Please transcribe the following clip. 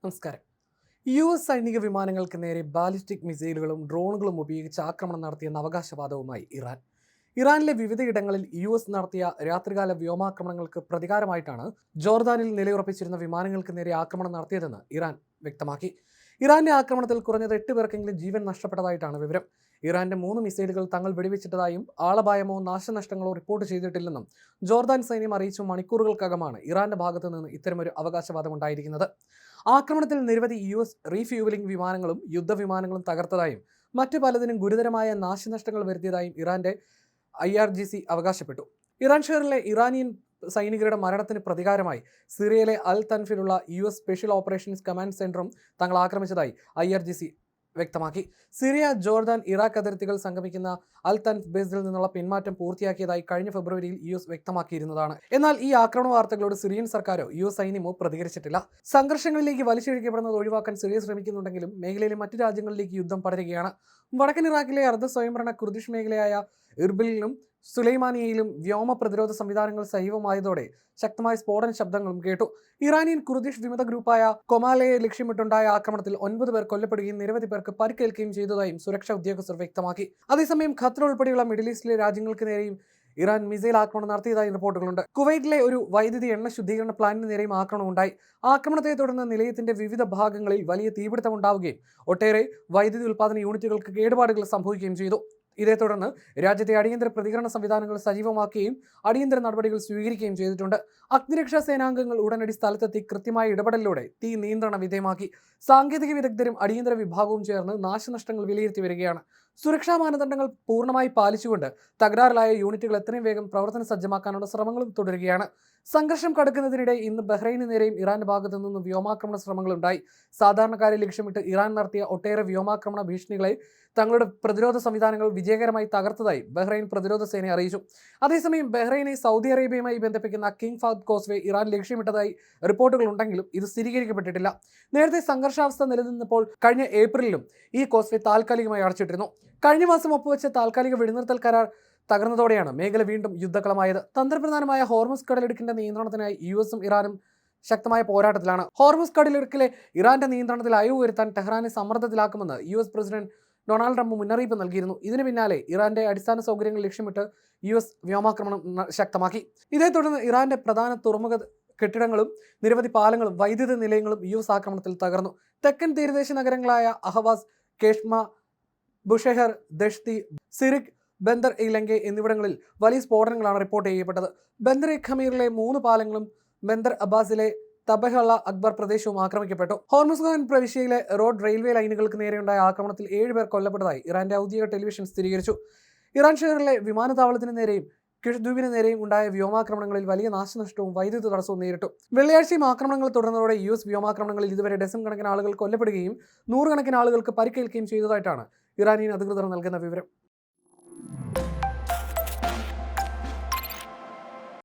നമസ്കാരം. US സൈനിക വിമാനങ്ങൾക്ക് നേരെ ബാലിസ്റ്റിക് മിസൈലുകളും ഡ്രോണുകളും ഉപയോഗിച്ച് ആക്രമണം നടത്തിയെന്ന അവകാശവാദവുമായി ഇറാൻ. ഇറാനിലെ വിവിധയിടങ്ങളിൽ US നടത്തിയ രാത്രികാല വ്യോമാക്രമണങ്ങൾക്ക് പ്രതികാരമായിട്ടാണ് ജോർദാനിൽ നിലയുറപ്പിച്ചിരുന്ന വിമാനങ്ങൾക്ക് നേരെ ആക്രമണം നടത്തിയതെന്ന് ഇറാൻ വ്യക്തമാക്കി. ഇറാന്റെ ആക്രമണത്തിൽ കുറഞ്ഞത് 8 പേർക്കെങ്കിലും ജീവൻ നഷ്ടപ്പെട്ടതായിട്ടാണ് വിവരം. ഇറാന്റെ 3 മിസൈലുകൾ തങ്ങൾ വെടിവെച്ചിട്ടതായും ആളപായമോ നാശനഷ്ടങ്ങളോ റിപ്പോർട്ട് ചെയ്തിട്ടില്ലെന്നും ജോർദാൻ സൈന്യം അറിയിച്ച മണിക്കൂറുകൾക്കകമാണ് ഇറാന്റെ ഭാഗത്തു നിന്ന് ഇത്തരമൊരു അവകാശവാദം ഉണ്ടായിരിക്കുന്നത്. ആക്രമണത്തിൽ നിരവധി US റീഫ്യൂവലിംഗ് വിമാനങ്ങളും യുദ്ധവിമാനങ്ങളും തകർത്തതായും മറ്റു പലതിനും ഗുരുതരമായ നാശനഷ്ടങ്ങൾ വരുത്തിയതായും ഇറാന്റെ IRGC അവകാശപ്പെട്ടു. ഇറാൻ ഷെയറിലെ ഇറാനിയൻ സൈനികരുടെ മരണത്തിന് പ്രതികാരമായി സിറിയയിലെ അൽ തൻഫിലുള്ള US സ്പെഷ്യൽ ഓപ്പറേഷൻസ് കമാൻഡ് സെന്ററും തങ്ങൾ ആക്രമിച്ചതായി IRGC വ്യക്തമാക്കി. സിറിയ, ജോർദാൻ, ഇറാഖ് അതിർത്തികൾ സംഗമിക്കുന്ന അൽ തൻഫ് ബേസിൽ നിന്നുള്ള പിന്മാറ്റം പൂർത്തിയാക്കിയതായി കഴിഞ്ഞ ഫെബ്രുവരിയിൽ US വ്യക്തമാക്കിയിരുന്നതാണ്. എന്നാൽ ഈ ആക്രമണ വാർത്തകളോട് സിറിയൻ സർക്കാരോ US സൈന്യമോ പ്രതികരിച്ചിട്ടില്ല. സംഘർഷങ്ങളിലേക്ക് വലിച്ചിഴക്കപ്പെടുന്നത് ഒഴിവാക്കാൻ സിറിയ ശ്രമിക്കുന്നുണ്ടെങ്കിലും മേഖലയിലെ മറ്റു രാജ്യങ്ങളിലേക്ക് യുദ്ധം പടരുകയാണ്. വടക്കൻ ഇറാഖിലെ അർദ്ധ സ്വയംഭരണ കുർദിഷ് മേഖലയായ ഇർബിലിലും സുലൈമാനിയയിലും വ്യോമ പ്രതിരോധ സംവിധാനങ്ങൾ സജീവമായതോടെ ശക്തമായ സ്ഫോടന ശബ്ദങ്ങളും കേട്ടു. ഇറാനിയൻ കുർദിഷ് വിമത ഗ്രൂപ്പായ കൊമാലയെ ലക്ഷ്യമിട്ടുണ്ടായ ആക്രമണത്തിൽ 9 പേർ കൊല്ലപ്പെടുകയും നിരവധി പേർക്ക് പരിക്കേൽക്കുകയും ചെയ്തതായും സുരക്ഷാ ഉദ്യോഗസ്ഥർ വ്യക്തമാക്കി. അതേസമയം ഖത്തർ ഉൾപ്പെടെയുള്ള മിഡിൽ ഈസ്റ്റിലെ രാജ്യങ്ങൾക്ക് നേരെയും ഇറാൻ മിസൈൽ ആക്രമണം നടത്തിയതായി റിപ്പോർട്ടുകളുണ്ട്. കുവൈറ്റിലെ ഒരു വൈദ്യുതി എണ്ണ ശുദ്ധീകരണ പ്ലാന്റിന് നേരെയും ആക്രമണം ഉണ്ടായി. ആക്രമണത്തെ തുടർന്ന് നിലയത്തിന്റെ വിവിധ ഭാഗങ്ങളിൽ വലിയ തീപിടുത്തമുണ്ടാവുകയും ഒട്ടേറെ വൈദ്യുതി ഉൽപ്പാദന യൂണിറ്റുകൾക്ക് കേടുപാടുകൾ സംഭവിക്കുകയും ചെയ്തു. ഇതേ തുടർന്ന് രാജ്യത്തെ അടിയന്തര പ്രതികരണ സംവിധാനങ്ങൾ സജീവമാക്കുകയും അടിയന്തര നടപടികൾ സ്വീകരിക്കുകയും ചെയ്തിട്ടുണ്ട്. അഗ്നിരക്ഷാ സേനാംഗങ്ങൾ ഉടനടി സ്ഥലത്തെത്തി കൃത്യമായ ഇടപെടലിലൂടെ തീ നിയന്ത്രണ വിധേയമാക്കി. സാങ്കേതിക വിദഗ്ധരും അടിയന്തര വിഭാഗവും ചേർന്ന് നാശനഷ്ടങ്ങൾ വിലയിരുത്തി വരികയാണ്. സുരക്ഷാ മാനദണ്ഡങ്ങൾ പൂർണ്ണമായി പാലിച്ചുകൊണ്ട് തകരാറിലായ യൂണിറ്റുകൾ എത്രയും വേഗം പ്രവർത്തന സജ്ജമാക്കാനുള്ള ശ്രമങ്ങളും തുടരുകയാണ്. സംഘർഷം കടക്കുന്നതിനിടെ ഇന്ന് ബഹ്റൈന് നേരെയും ഇറാന്റെ ഭാഗത്തു നിന്ന് വ്യോമാക്രമണ ശ്രമങ്ങളുണ്ടായി. സാധാരണക്കാരെ ലക്ഷ്യമിട്ട് ഇറാൻ നടത്തിയ ഒട്ടേറെ വ്യോമാക്രമണ ഭീഷണികളെ തങ്ങളുടെ പ്രതിരോധ സംവിധാനങ്ങൾ വിജയകരമായി തകർത്തതായി ബഹ്റൈൻ പ്രതിരോധ സേന അറിയിച്ചു. അതേസമയം ബഹ്റൈനെ സൗദി അറേബ്യയുമായി ബന്ധിപ്പിക്കുന്ന കിങ് ഫഹദ് കോസ്വേ ഇറാൻ ലക്ഷ്യമിട്ടതായി റിപ്പോർട്ടുകൾ ഉണ്ടെങ്കിലും ഇത് സ്ഥിരീകരിക്കപ്പെട്ടിട്ടില്ല. നേരത്തെ സംഘർഷാവസ്ഥ നിലനിന്നപ്പോൾ കഴിഞ്ഞ ഏപ്രിലിലും ഈ കോസ്വേ താൽക്കാലികമായി അടച്ചിട്ടിരുന്നു. കഴിഞ്ഞ മാസം ഒപ്പുവെച്ച താൽക്കാലിക വെടിനിർത്തൽ കരാർ തകർന്നതോടെയാണ് മേഖല വീണ്ടും യുദ്ധക്കളമായത്. തന്ത്രപ്രധാനമായ ഹോർമുസ് കടലിടുക്കിന്റെ നിയന്ത്രണത്തിനായി USഉം ഇറാനും ശക്തമായ പോരാട്ടത്തിലാണ്. ഹോർമുസ് കടലിടുക്കിലെ ഇറാന്റെ നിയന്ത്രണത്തിൽ അയവ് വരുത്താൻ ടെഹ്റാനെ സമ്മർദ്ദത്തിലാക്കുമെന്ന് US പ്രസിഡന്റ് ഡൊണാൾഡ് ട്രംപ് മുന്നറിയിപ്പ് നൽകിയിരുന്നു. ഇതിന് പിന്നാലെ ഇറാന്റെ അടിസ്ഥാന സൗകര്യങ്ങൾ ലക്ഷ്യമിട്ട് US വ്യോമാക്രമണം ശക്തമാക്കി. ഇതേ തുടർന്ന് ഇറാന്റെ പ്രധാന തുറമുഖ കെട്ടിടങ്ങളും നിരവധി പാലങ്ങളും വൈദ്യുത നിലയങ്ങളും US ആക്രമണത്തിൽ തകർന്നു. തെക്കൻ തീരദേശ നഗരങ്ങളായ അഹവാസ്, കേഷ്മ, ബുഷെഹർ, ദഷ്തി, സിറിക്, ബന്ദർ ഇ ലങ്കെ എന്നിവിടങ്ങളിൽ വലിയ സ്ഫോടനങ്ങളാണ് റിപ്പോർട്ട് ചെയ്യപ്പെട്ടത്. ബന്ദർ ഇ ഖമീറിലെ 3 പാലങ്ങളും ബന്ദർ അബ്ബാസിലെ തബഹള്ള അക്ബർ പ്രദേശവും ആക്രമിക്കപ്പെട്ടു. ഹോർമുസ്ഖാൻ പ്രവിശ്യയിലെ റോഡ് റെയിൽവേ ലൈനുകൾക്ക് നേരെയുണ്ടായ ആക്രമണത്തിൽ 7 പേർ കൊല്ലപ്പെട്ടതായി ഇറാന്റെ ഔദ്യോഗിക ടെലിവിഷൻ സ്ഥിരീകരിച്ചു. ഇറാൻ ഷെയറിലെ വിമാനത്താവളത്തിന് നേരെയും കിഷ്ദ്വീപിന് നേരെയും ഉണ്ടായ വ്യോമാക്രമണങ്ങളിൽ വലിയ നാശനഷ്ടവും വൈദ്യുതി തടസ്സവും നേരിട്ടു. വെള്ളിയാഴ്ചയും ആക്രമണങ്ങൾ തുടർന്നതോടെ US വ്യോമാക്രമണങ്ങളിൽ ഇതുവരെ ഡസൻ കണക്കിന് ആളുകൾ കൊല്ലപ്പെടുകയും 100 കണക്കിന് ആളുകൾക്ക് പരിക്കേൽക്കുകയും ചെയ്തതായിട്ടാണ് ഇറാനിയൻ അധികൃതർ നൽകുന്ന വിവരം.